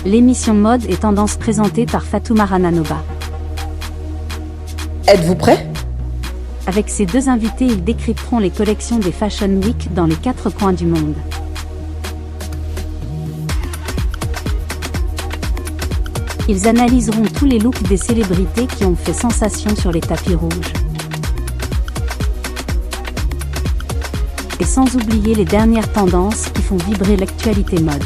L'émission Mode et Tendance présentée par Fatoumata Nanoba. Êtes-vous prêts? Avec ces deux invités, ils décrypteront les collections des Fashion Week dans les 4 coins du monde. Ils analyseront tous les looks des célébrités qui ont fait sensation sur les tapis rouges. Et sans oublier les dernières tendances qui font vibrer l'actualité mode.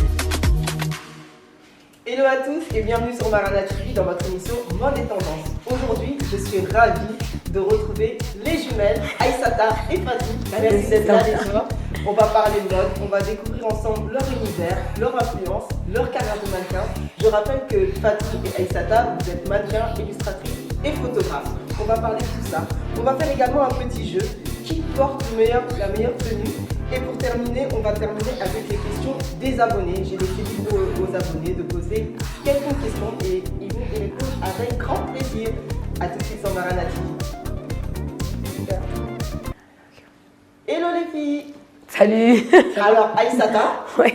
Hello à tous et bienvenue sur Marana TV dans votre émission Mode et Tendance. Aujourd'hui, je suis ravie de retrouver les jumelles Aïssata et Fatou. Merci d'être là les gens. On va parler mode, on va découvrir ensemble leur univers, leur influence, leur carrière de mannequin. Je rappelle que Fatou et Aïssata, vous êtes mannequin, illustratrice et photographe. On va parler de tout ça. On va faire également un petit jeu. Qui porte la meilleure tenue? Et pour terminer, on va terminer avec les questions des abonnés. J'ai laissé libre aux abonnés de poser quelques questions et ils vont y répondre avec grand plaisir. A tout de suite sur Marana TV. Super. Hello les filles. Salut. Alors Aïssata Ouais.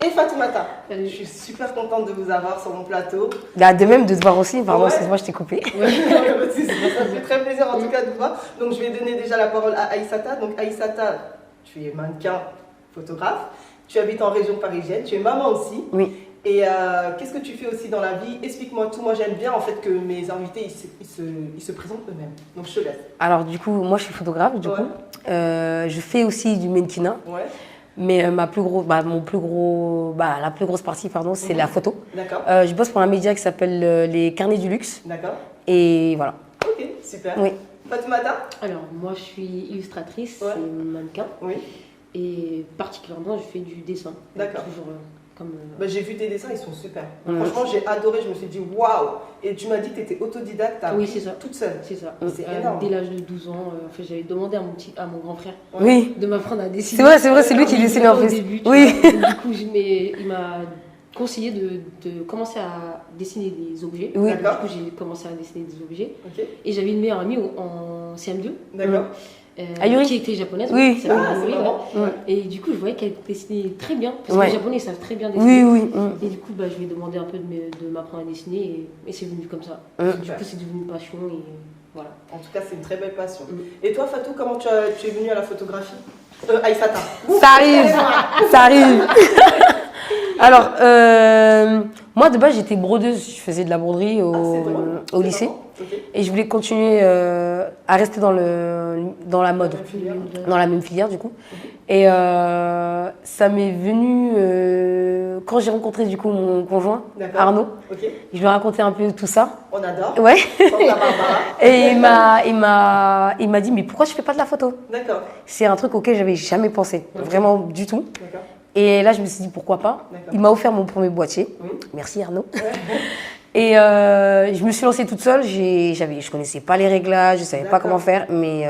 et Fatoumata. Je suis super contente de vous avoir sur mon plateau. Bah, de même de te voir aussi, pardon, Ouais. excuse-moi, je t'ai coupé. Ouais, ça fait très plaisir en tout cas de vous voir. Donc je vais donner déjà la parole à Aïssata. Donc Aïssata, tu es mannequin, photographe. Tu habites en région parisienne. Tu es maman aussi. Oui. Et qu'est-ce que tu fais aussi dans la vie? Explique-moi tout. Moi j'aime bien en fait que mes invités ils se présentent eux-mêmes. Donc je te laisse. Alors du coup, moi je suis photographe, du Ouais. coup. Je fais aussi du mannequinat, Ouais. mais la plus grosse partie, pardon, c'est la photo. D'accord. Je bosse pour un média qui s'appelle les Carnets du Luxe, D'accord. et voilà. Ok, super. Oui. Fatoumata? Alors, moi, je suis illustratrice Ouais. et mannequin. Oui. Et particulièrement, je fais du dessin. D'accord. Toujours comme... Bah, j'ai vu tes dessins, ils sont super. Ouais. Franchement, j'ai adoré. Je me suis dit waouh. Et tu m'as dit que tu étais autodidacte. t'as Oui, appris c'est ça. toute seule. C'est ça. C'est énorme. Dès l'âge de 12 ans, en fait, j'avais demandé à mon grand frère Oui. de m'apprendre à dessiner. C'est vrai, c'est lui qui dessine en Au plus. début, tu Oui. vois. Et du coup, il m'a conseillé de commencer à dessiner des objets. Oui. D'accord. Du coup, j'ai commencé à dessiner des objets. Ok. Et j'avais une meilleure amie en CM2. D'accord. Ayuri. Qui était japonaise. Oui. qui s'appelle Ah, c'est Ayuri, marrant. ouais. Ouais. Et du coup, je voyais qu'elle dessinait très bien. Parce que Ouais. les Japonais savent très bien dessiner. Oui, oui. Et du coup, je lui ai demandé un peu de m'apprendre à dessiner et c'est venu comme ça. Du coup, c'est devenu une passion et voilà. En tout cas, c'est une très belle passion. Mm. Et toi, Fatou, comment tu es venue à la photographie? Aïssata. Ça arrive, ça arrive. Alors, moi de base j'étais brodeuse, je faisais de la broderie Ah, c'est drôle. au C'est lycée. marrant. Ok. Et je voulais continuer à rester dans la mode, Même filière. dans la même filière du coup. Et ça m'est venu quand j'ai rencontré du coup mon conjoint, D'accord. Arnaud. Ok. Je lui ai raconté un peu tout ça. On adore. Ouais. Sans la Barbara. Et il m'a dit mais pourquoi je fais pas de la photo? D'accord. C'est un truc auquel j'avais jamais pensé, vraiment du tout. D'accord. Et là je me suis dit pourquoi pas. D'accord. Il m'a offert mon premier boîtier. Oui. Merci Arnaud. Ouais. Et je me suis lancée toute seule. Je connaissais pas les réglages, je savais pas D'accord. comment faire, mais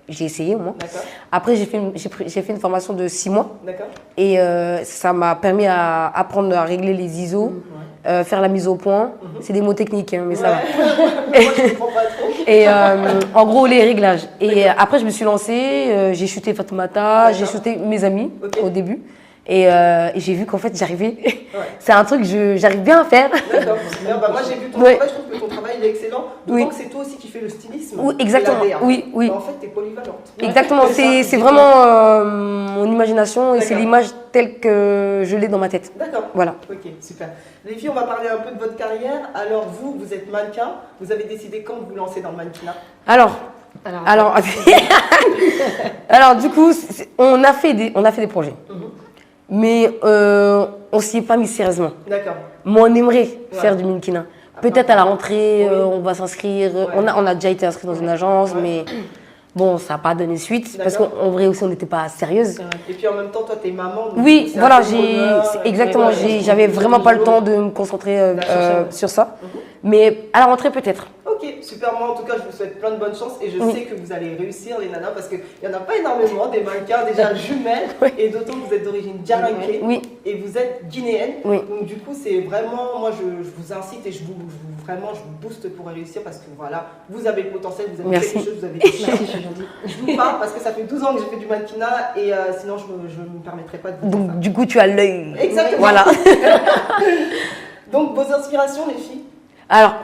j'ai essayé au moins. D'accord. Après, j'ai fait une formation de 6 mois D'accord. et ça m'a permis à apprendre à régler les ISO, faire la mise au point. C'est des mots techniques, hein, mais ça va. Moi, je comprends pas trop. Et en gros, les réglages. Et après, je me suis lancée, j'ai shooté Fatoumata, j'ai shooté mes amis Ok. au début. Et j'ai vu qu'en fait, j'arrivais. Ouais. C'est un truc que j'arrive bien à faire. D'accord. Bien, bah, moi, j'ai vu ton Ouais. travail. Je trouve que ton travail il est excellent. D'autant Oui. que c'est toi aussi qui fais le stylisme. Oui, exactement. et la DA. Oui, oui. Bah, en fait, tu es polyvalente. Exactement, C'est c'est ça. vraiment mon imagination et c'est D'accord. l'image telle que je l'ai dans ma tête. D'accord. Voilà. Ok, super. Les filles, on va parler un peu de votre carrière. Alors, vous êtes mannequin. Vous avez décidé quand vous vous lancez dans le mannequinat? Alors, du coup, on a fait des projets, mais on s'y est pas mis sérieusement. D'accord. Mais on aimerait faire du mannequinat. Peut-être à la rentrée, Oui. on va s'inscrire. Ouais. On a déjà été inscrit dans une agence, Ouais. mais bon, ça n'a pas donné suite parce D'accord. qu'en vrai aussi, on n'était pas sérieuse. Et puis en même temps, toi, t'es maman. donc Oui, c'est voilà, assez bonheur, exactement, j'avais vraiment pas le temps de me concentrer sur ça. Mais à la rentrée, peut-être. Ok, super. Moi, en tout cas, je vous souhaite plein de bonne chance et je Oui. sais que vous allez réussir, les nanas, parce qu'il n'y en a pas énormément des mannequins déjà jumelles Oui. et d'autant que vous êtes d'origine djaranké Oui. et vous êtes guinéenne. Oui. Donc, du coup, c'est vraiment, moi, je vous incite et je vous booste pour réussir parce que voilà, vous avez le potentiel, vous avez Merci. quelque chose, vous avez des choses. Merci, c'est gentil. Je vous parle parce que ça fait 12 ans que j'ai fait du mannequinat et sinon, je ne me permettrais pas de vous dire ça. Donc, du coup, tu as l'œil. Exactement. Voilà. Donc, vos inspirations, les filles? Alors,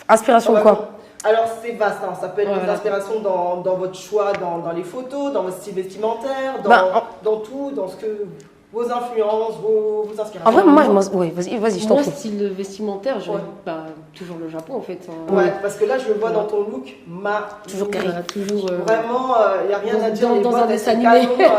inspiration quoi? Alors, c'est vaste, hein. Ça peut être des Voilà. inspirations dans votre choix, dans les photos, dans votre style vestimentaire, dans tout, dans ce que. Vos influences, vos inspirations. En vrai, moi, ouais, vas-y, je t'en Moi, prie. style vestimentaire, je Ouais. toujours le Japon en fait. Ouais, parce que là, je le vois dans ton look, Toujours carré. Toujours. Vraiment, il n'y a rien à dire. Les dans boîtes, un elles dessin sont animé. canon,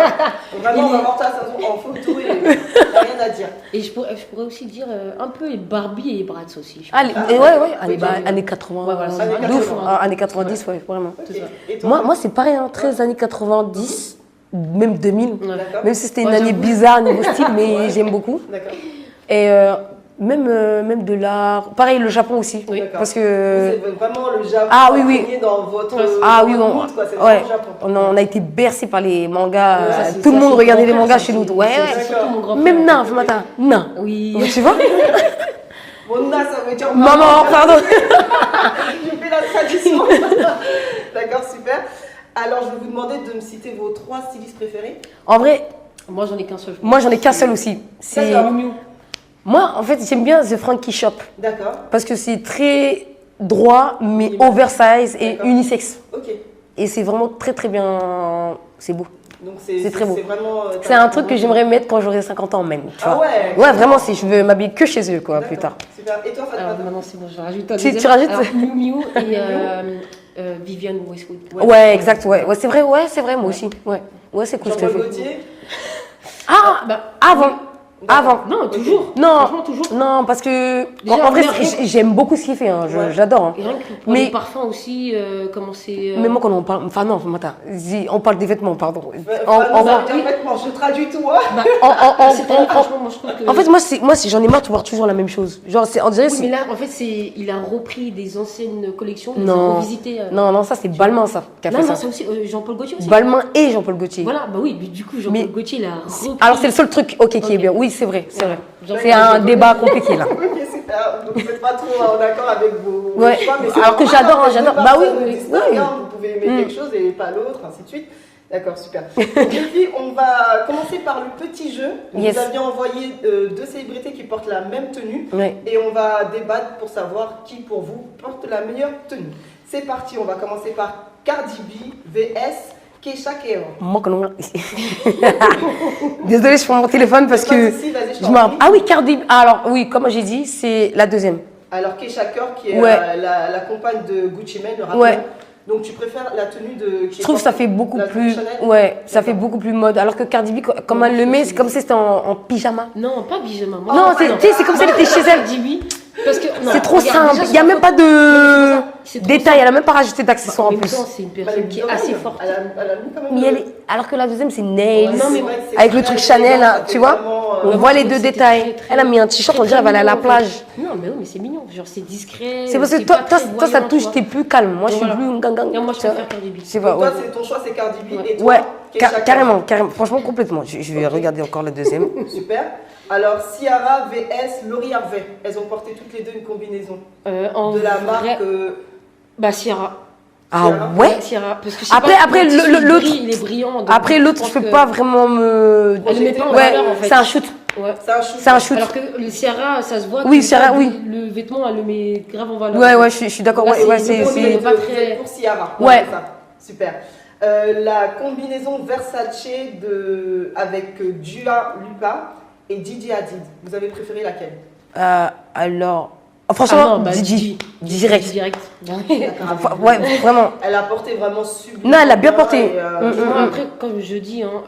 vraiment, on va voir ça en photo et il n'y a rien à dire. Et je pourrais aussi dire un peu Barbie et Bratz aussi. Je Allez, Ah, ouais, oui, années 80, Ouais, voilà, c'est de années ouf, 80. années 90, ouais, vraiment. Ok. ça. Et toi? Moi c'est pareil, hein, très années 90, même 2000. Ouais. D'accord. Même si c'était une Ouais, année j'avoue. bizarre niveau style, mais j'aime beaucoup. D'accord. Et même de l'art. Pareil, le Japon aussi. Oui. D'accord. Parce que. C'est vraiment le Japon Ah oui, oui. imprégné dans votre Ah dans oui, votre on, mood, quoi. C'est ouais, vraiment le Japon. on a été bercés par les mangas. Ouais, ça, c'est- Tout le ça, monde c'est regardait les mon grand mangas frère, chez nous. ça, Ouais, c'est ouais. surtout mon grand frère. Même nain, matin. Nain. Oui. Tu vois? Mona, ça veut dire Maman, pardon. Je fais la tradition. D'accord, super. Alors, je vais vous demander de me citer vos 3 stylistes préférés. En vrai, Moi, j'en ai qu'un seul. moi j'en ai qu'un seul aussi. C'est. D'accord. Moi, en fait, j'aime bien The Frankie Shop. D'accord. Parce que c'est très droit, mais oversize et D'accord. unisexe. Ok. Et c'est vraiment très très bien. C'est beau. Donc, C'est très beau. C'est vraiment. C'est un truc que j'aimerais mettre quand j'aurai 50 ans même. Tu Ah vois. ouais. Ouais, vraiment, si je veux m'habiller que chez eux, quoi, D'accord. plus tard. Super. Et toi, Alors Fatma? maintenant, c'est bon, je rajoute un Tu deuxième. rajoutes Alors, Miu Miu et Vivienne Westwood. Ouais, exact, ouais. Ouais, c'est vrai, moi aussi. Ouais, ouais, c'est cool ce qu'elle Jean-Paul fait. Gaultier. Ah, avant. Avant. Non, toujours. Non, Franchement, toujours. non, parce que Déjà, en vrai, mais- j'aime beaucoup ce qu'il fait. Hein. Ouais. J'adore. Hein. Et rien que pour Mais- les parfums aussi, comment c'est. Mais moi, quand on parle, enfin non, attends, on parle des vêtements, pardon. Complètement, je traduis tout. Hein. Franchement, moi je trouve que. En fait, moi, j'en ai marre de voir toujours la même chose. Genre, on dirait, Oui, mais là, en fait, il a repris des anciennes collections, il les Non. a revisitées. non, ça c'est Balmain, ça, qui a Non, fait non, ça. c'est aussi Jean-Paul Gaultier aussi. Balmain et Jean-Paul Gaultier. Voilà, bah oui, mais du coup, Jean-Paul Mais- Gaultier, il a repris. Alors, c'est le seul truc, ok, qui est Ok. bien. Oui, c'est vrai, c'est vrai. Genre, C'est un débat compliqué là. Ok, super. Donc, vous n'êtes pas trop en accord avec vos Ouais. choix. Mais c'est Alors que normal, j'adore, hein, j'adore. deux Bah oui, personnes oui, distinctes, oui. hein. Vous pouvez aimer quelque chose et pas l'autre, ainsi de suite. D'accord, super. Donc, les filles, on va commencer par le petit jeu. Yes. Vous aviez envoyé 2 célébrités qui portent la même tenue. Ouais. Et on va débattre pour savoir qui, pour vous, porte la meilleure tenue. C'est parti, on va commencer par Cardi B vs Keisha Keo. Moi, quand on... Désolée, je prends mon téléphone parce Pas de que souci, vas-y, je je t'en me rappelle. prie. Ah oui, Cardi B. Ah, alors, oui, comme j'ai dit, c'est la deuxième. Alors Keisha Keo qui est Ouais. la compagne de Gucci Mane, le rappeur. Ouais. Donc tu préfères la tenue de... Je trouve que ça fait beaucoup la tenue plus. Chanel. Ouais, ça fait D'accord. beaucoup plus mode. Alors que Cardi B, comme elle le met, c'est comme si c'était en pyjama. Non, pas pyjama. Non, tu sais, c'est comme si elle était chez elle. Cardi B. Parce que non, C'est trop regarde, simple. déjà, Il n'y a sur- même pas de C'est trop détails. Elle a même pas rajouté d'accessoires En en même plus. temps, c'est une Bah, elle personne qui est bien assez belle. forte. Elle a mis quand même... Mais alors que la deuxième, c'est nails. Ouais, Non, mais c'est vrai que c'est avec le très truc Chanel, élégant, là, ça tu fait vois. vraiment, On Ouais, voit les moi, deux c'était détails. très, très- Elle a mis un t-shirt, on très, dirait qu'elle va aller à la mignon, en fait. plage. Non, mais oui, mais c'est mignon. Genre, c'est discret. C'est parce que pas toi, très ça voyant, touche, tu vois. t'es plus calme. Moi, je suis Voilà. plus gang. Non, moi, je préfère Cardi B. Je sais pas, Donc ouais. toi, ton choix, c'est Cardi B Ouais. et toi, Ouais, Keisha Keo. carrément. Franchement, complètement. Je vais regarder encore le deuxième. Super. Alors, Ciara vs Laurie Harvey. Elles ont porté toutes les deux une combinaison En de la vrai, marque... Bah, Ciara. Ah ouais. Ciara. Parce que je sais Après, pas, après, le tissu, l'autre- il est brillant. donc Après, l'autre, pense je peux que- pas vraiment me. Elle le met pas en Ouais, valeur, en fait. c'est un shoot. Ouais. C'est un shoot. C'est un shoot. Alors que le Ciara, ça se voit. Oui, que Ciara, le- oui. Le vêtement, elle le met grave en valeur. Ouais, ouais, je suis d'accord. Là, Ouais, ouais, c'est- c'est. Donc, c'est- vous êtes pas très- pour Ciara. Ouais. C'est ça. Super. La combinaison Versace avec Dua Lipa et Gigi Hadid. Vous avez préféré laquelle? Alors. Franchement, Ah non, bah, Didi. Direct. Direct. Enfin, ouais, vraiment. Elle a porté vraiment sublime. Non, elle a bien porté. Et, Moi, après, comme je dis, hein,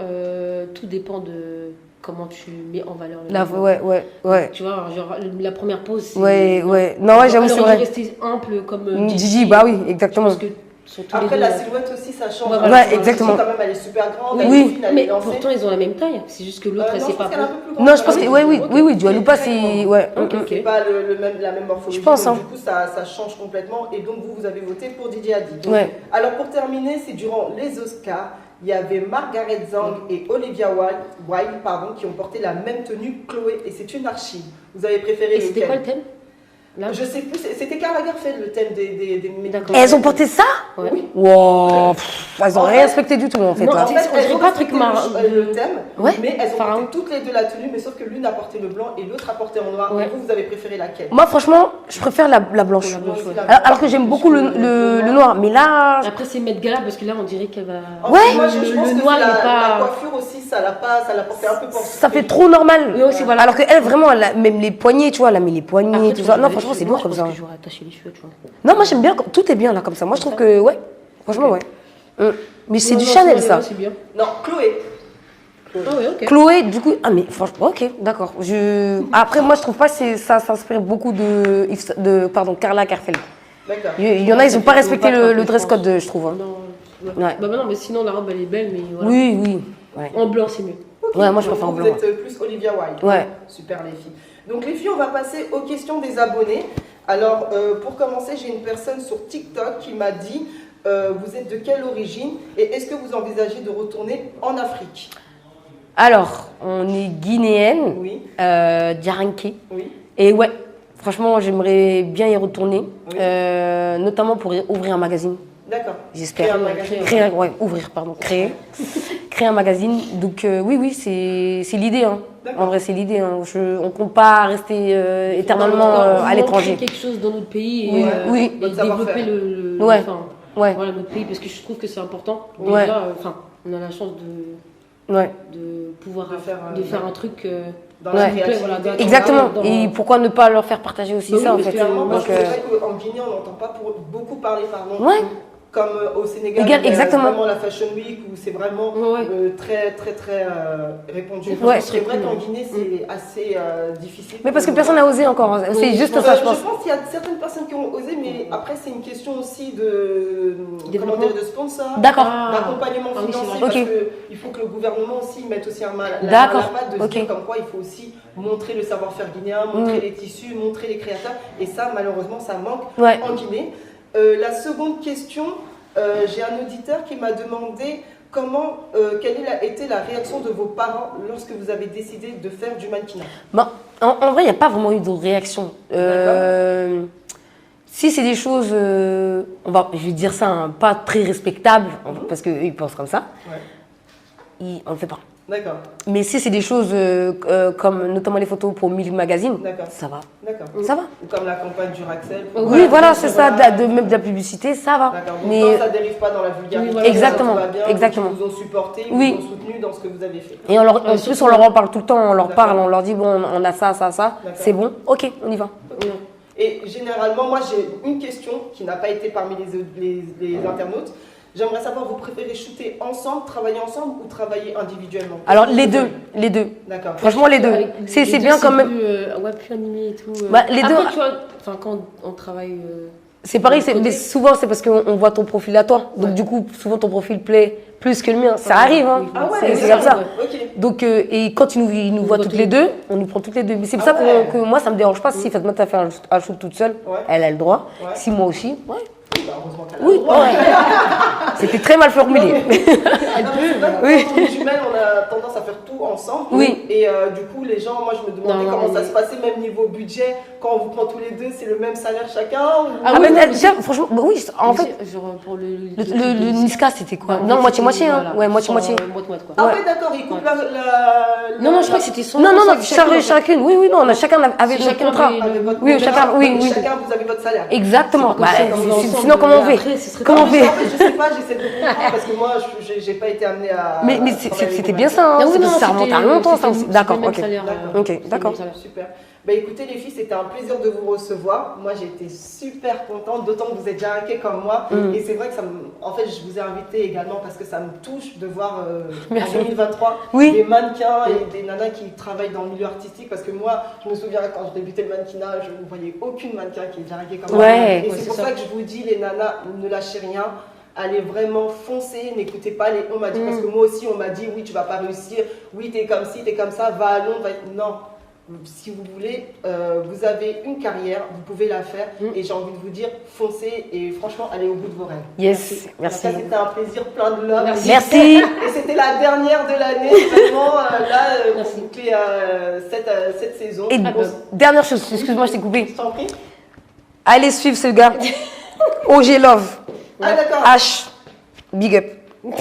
tout dépend de comment tu mets en valeur le vêtement. Ouais. Tu vois, genre, la première pause, c'est... Ouais. Non, ouais, j'avoue, Elle c'est aurait dû vrai. rester ample comme Gigi, bah oui, exactement. Parce que sont tous les Après, deux, la silhouette aussi, ça change. Ouais, Hein. voilà, Gigi, exactement. quand même, elle est super grande. Oui, elle est fine, elle mais est lancée. pourtant, ils ont la même taille. C'est juste que l'autre, elle Non, s'est je pas... pense qu'elle est un peu plus grande. Non, je pense que. Oui, Dua Lipa, Très c'est. grande. Ouais. Ok, C'est pas la même morphologie. Je pense, donc, hein. Du coup, ça change complètement. Et donc, vous avez voté pour Gigi Hadid. Ouais. Alors, pour terminer, c'est durant les Oscars. Il y avait Margaret Zhang et Olivia Wilde qui ont porté la même tenue, Chloé. Et c'est une archive. Vous avez préféré Et c'était lequel? quoi le thème? Là, Je sais plus, c'était Karl Lagerfeld le thème des D'accord. Et elles ont porté ça? Ouais. Oui. Wow, elles ont En rien fait- respecté du tout en fait. Non, Là. En fait, On elles dirait ont pas un truc respecté le thème, Ouais. mais elles ont Pharaon. porté toutes les deux la tenue, mais sauf que l'une a porté le blanc et l'autre a porté en noir. Ouais. Et vous avez préféré laquelle? Moi franchement, je préfère la blanche. La blanche, ouais. Alors que j'aime beaucoup le noir, mais là, Après, c'est mettre gala parce que là, on dirait qu'elle va. En Ouais. fait, moi, je pense Le que noir, c'est il est pas- la coiffure aussi, ça l'a porté un peu pour ça fait trop normal. Oui, aussi, voilà. Alors que elle vraiment, même les poignées, tu vois, elle a mis les poignets, Après, tout tu ça. vois, Non, j'aurais- franchement, c'est moi, lourd comme je ça. pense que j'aurais attaché les cheveux, tu vois. Non, moi j'aime bien, tout est bien là comme ça. Moi je trouve que, ouais, franchement, ouais. Mais c'est Non, du non, Chanel non, ça. C'est bien. Non, Chloé. Ah ouais, ok. Chloé, du coup, ah mais franchement, ok, d'accord. Après, moi je trouve pas que ça s'inspire beaucoup pardon, Karl Lagerfeld. D'accord. Il y en a, ils ont pas respecté Ils ont pas le dress fait, je code, je trouve. hein. Non, Ouais. Bah non, mais sinon, la robe, elle est belle, mais voilà. Oui, oui. Ouais. En blanc, c'est mieux. Ok. Ouais, moi, je Donc, préfère en vous blanc, êtes plus Olivia Wilde. Ouais. Super les filles. Donc les filles, on va passer aux questions des abonnés. Alors pour commencer, j'ai une personne sur TikTok qui m'a dit vous êtes de quelle origine et est-ce que vous envisagez de retourner en Afrique? Alors, on est guinéenne, Oui, Djaranké. oui. Et ouais, franchement, j'aimerais bien y retourner, Oui. notamment pour ouvrir un magazine. D'accord. J'espère. Créer un magazine. Créer un magazine. Donc oui, c'est l'idée. Hein. D'accord. En vrai, c'est l'idée. Hein. On ne compte pas rester éternellement En tout cas, à l'étranger. créer quelque chose dans notre pays Oui, et, oui. et Votre savoir-faire. développer le Ouais. enfin, Ouais, voilà, notre pays parce que je trouve que c'est important. Ouais. Déjà, enfin, on a la chance ouais. de pouvoir De faire, un truc Dans Ouais. la Voilà, créativité. dans- Exactement. dans- Et pourquoi ne pas leur faire partager aussi Oui, ça en parce fait. que Clairement, parce Donc, que c'est vrai qu'en Guinée, on n'entend pas beaucoup parler, pardon. Ouais. Comme au Sénégal, Égal, il y a exactement. vraiment la Fashion Week où c'est vraiment Ouais. très répandu. Ouais. C'est vrai qu'en cool. Guinée, c'est assez difficile. Mais parce que personne n'a osé encore. hein. C'est Oui, juste ça, je pense. Je pense qu'il y a certaines personnes qui ont osé, mais après, c'est une question aussi de, comment Développement. dire, de sponsor, D'accord. d'accompagnement Ah oui, c'est financier, vrai. parce Ok. qu'il faut que le gouvernement aussi mette aussi la main à D'accord. la pâte de se Ok. dire comme quoi il faut aussi montrer le savoir-faire guinéen, montrer Mm. les tissus, montrer les créateurs, et ça, malheureusement, ça manque Ouais. en Guinée. La seconde question, j'ai un auditeur qui m'a demandé quelle été la réaction de vos parents lorsque vous avez décidé de faire du mannequinat. Bon, en vrai, il n'y a pas vraiment eu de réaction. Si c'est des choses, je vais dire ça, hein, pas très respectables, parce qu'eux, ils pensent comme ça, Ouais. on ne le fait pas. D'accord, Mais si c'est des choses comme notamment les photos pour Milk Magazine, d'accord, ça va. d'accord. Ça va. Ou comme la campagne du Raxel. Oui, voilà, c'est ça, même de la publicité, ça va. D'accord, donc Mais, tant ça dérive pas dans la vulgarité. Oui, voilà. Exactement, ça va bien, exactement. Ils vous ont supporté, ils Oui. vous ont soutenu dans ce que vous avez fait. et en plus, on leur en parle tout le temps, on leur D'accord. parle, on leur dit, bon, on a ça, D'accord. c'est bon, ok, on y va. Et généralement, moi j'ai une question qui n'a pas été parmi les internautes. J'aimerais savoir, vous préférez shooter ensemble, travailler ensemble ou travailler individuellement? Alors, les deux. D'accord. Franchement, les deux. C'est bien quand même. Plus animé et tout. Bah, les Après, deux- tu vois, enfin, quand on travaille. C'est pareil, de l'autre mais côté. souvent c'est parce qu'on voit ton profil à toi. Donc Ouais. du coup, souvent ton profil plaît plus que le mien. Ça arrive, hein. Oui, Ah ouais, C'est d'accord. comme ça. Ok. Donc, et quand ils nous voient toutes les deux, on nous prend toutes les deux. Mais c'est pour Ah ça ouais. que moi, ça me dérange pas si Fatma t'a fait un shoot toute seule. Ouais. Elle a le droit. Ouais. Si moi aussi, ouais. Oui, bah, heureusement qu'elle a Oui, le droit. ouais. C'était très mal formulé. Non, mais c'est vrai que Oui. quand on est jumelles, on a tendance à faire tout ensemble. Oui. Et du coup, les gens, moi je me demandais Non, comment ça mais- se passait, même niveau budget, quand on vous prend tous les deux, c'est le même salaire chacun ou... Ah, oui, mais oui, déjà, franchement, bah oui, en fait, Genre pour le. le Niska, c'était quoi? Ouais, Non, moitié-moitié, hein. voilà. Ouais, moitié-moitié. Moitié-moitié, quoi. Ah Ouais. ouais, d'accord, ils coupent Ouais. la... Non, je crois que c'était 100%. Non, chacun, chacune. Oui, non, on a chacun avait Si notre chacun contrat. avait- Avec votre Oui, contrat. chacun, oui. Chacun, vous avez votre salaire. Exactement. Comme Bah, ça, comme ensemble, sinon, comment on mais fait? après, ce serait Comment on pas- fait? En fait, je sais pas, j'essaie de comprendre parce que moi, j'ai pas été amenée à... Mais travailler c'était avec bien vous. ça, hein. Ah oui, non, Ça remonte à longtemps, ça aussi. c'était D'accord, le même ok. salaire, D'accord. Ok, c'était le d'accord. même salaire. Super. Bah écoutez les filles, c'était un plaisir de vous recevoir. Moi j'ai été super contente, d'autant que vous êtes déjà inquiets comme moi. Mm. Et c'est vrai que en fait je vous ai invité également parce que ça me touche de voir en Merci. 2023 Oui. des mannequins et des nanas qui travaillent dans le milieu artistique. Parce que moi je me souviens quand je débutais le mannequinat, je ne voyais aucune mannequin qui est déjà inquiet comme moi. Ouais. Et Ouais, c'est c'est pour ça. ça que je vous dis les nanas, ne lâchez rien. Allez vraiment foncer, n'écoutez pas les on m'a dit, parce que moi aussi on m'a dit oui tu vas pas réussir, oui t'es comme ci, t'es comme ça, va à Londres, non. Si vous voulez, vous avez une carrière, vous pouvez la faire et j'ai envie de vous dire foncez et franchement allez au bout de vos rêves. Yes, merci. Ça c'était un plaisir plein de love. Merci. Et c'était la dernière de l'année, vraiment pour Merci. boucler cette saison. Et dernière chose, excuse-moi, je t'ai coupé. Je t'en prie. Allez suivre ce gars. OG Love. Ah, d'accord. H. Big up. Donc,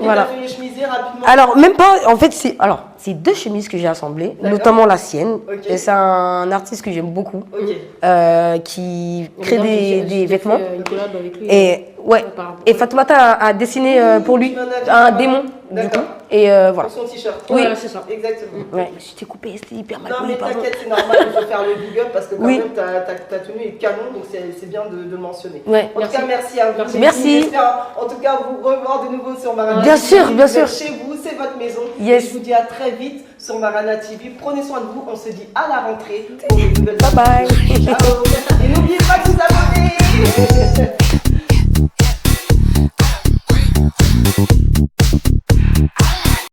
Voilà. tu as fait les chemisiers rapidement. Alors, même pas, en fait, c'est 2 chemises que j'ai assemblées, D'accord. notamment la sienne. Ok. Et c'est un artiste que j'aime beaucoup, Ok. qui crée des vêtements. Une collab avec lui. Et, ouais. Par rapport- Et Fatoumata a dessiné pour lui Tu m'en as dit un pas démon, mal. du coup. D'accord. Et voilà. Pour son t-shirt. Oui. Voilà, c'est ça. Exactement. Ouais, j'étais coupé, c'était hyper mal Non collé, mais pardon. t'inquiète, c'est normal, il faut faire le big up parce que quand Oui. même ta tenue est canon, donc c'est bien de le mentionner. Ouais. En tout cas, merci à vous. Merci. Merci. J'espère en tout cas vous revoir de nouveau sur Marana Bien TV. sûr, bien Vous êtes sûr. Chez vous, c'est votre maison. Yes. Et je vous dis à très vite sur Marana TV. Prenez soin de vous, on se dit à la rentrée pour de nouvelles Bye bye. vidéos. Ciao. Et n'oubliez pas de vous abonner.